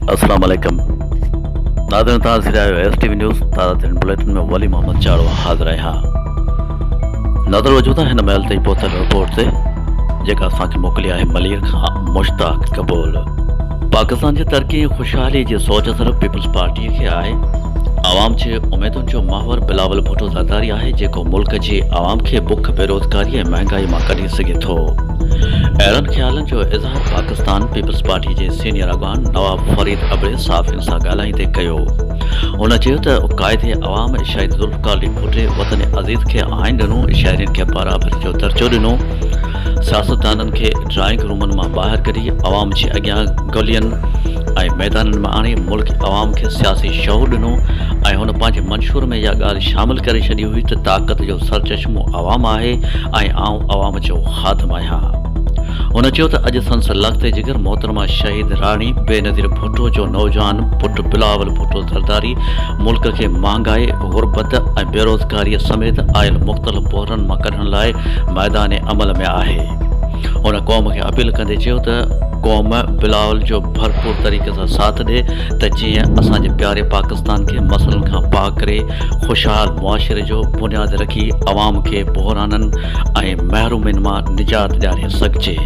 अस्सलाम वालेकुम। नाज़रीन तव्हां ॾिसी रहिया एस टीवी न्यूज़ ताज़ा बुलेटिन में वली मोहम्मद चाड़वा हाज़िर आहियां। नज़र वजूद हिन महिल ताईं पहुतल रिपोर्ट ते जेका असांखे मोकिली आहे मलीर खां मुश्ताक कबूल। पाकिस्तान जी तरक़ी ऐं ख़ुशहाली जी सोच सिर्फ़ पीपल्स पार्टीअ खे आहे। आवाम जे उमेदुनि जो महवर बिलावल भुट्टो ज़रदारी आहे जेको मुल्क जी आवाम खे बुख बेरोज़गारी ऐं महांगाई मां कढी सघे थो। अहिड़नि ख़्यालनि जो इज़हार पाकिस्तान पीपल्स पार्टी जे सीनियर अॻवान नवाब फरीद अबड़े साफ़िन सां ॻाल्हाईंदे कयो। हुन चयो त क़ाइदे अवाम शहीद ज़ुल्फ़िकार अली भुट्टे वतन अज़ीज़ खे आइन ॾिनो, शाइरीन खे बराबरी जो दर्जो ॾिनो, सियासतदाननि खे ड्राइंग रूमनि मां ॿाहिरि कढी अवाम जे अॻियां गलियुनि ऐं मैदाननि में आणे मुल्क अवाम खे सियासी शऊर ॾिनो ऐं हुन पंहिंजे मंशूर में इहा ॻाल्हि शामिल करे छॾी हुई त ताक़त जो सरचश्मो अवाम आहे ऐं आउं अवाम जो ख़ादिम आहियां। हुन चयो त अॼु संस लख़्ते जिगर मोहतरमा शहीद राणी बेनज़ीर भुट्टो जो नौजवान पुटु बिलावल भुट्टो ज़रदारी मुल्क खे महांगाई, गुरबत ऐं बेरोज़गारीअ समेत आयल मुख़्तलिफ़ बहरनि मां कढण लाइ मैदान अमल में आहे। हुन क़ौम खे अपील कंदे चयो त क़ौम बिलावल जो भरपूर तरीक़े सां साथ ॾिए त जीअं असांजे प्यारे पाकिस्तान खे मसइलनि खां पाक करे ख़ुशहाल मुआशिरे जो बुनियाद रखी अवाम खे बहराननि ऐं महरूमिन मां निजात ॾियारे सघिजे।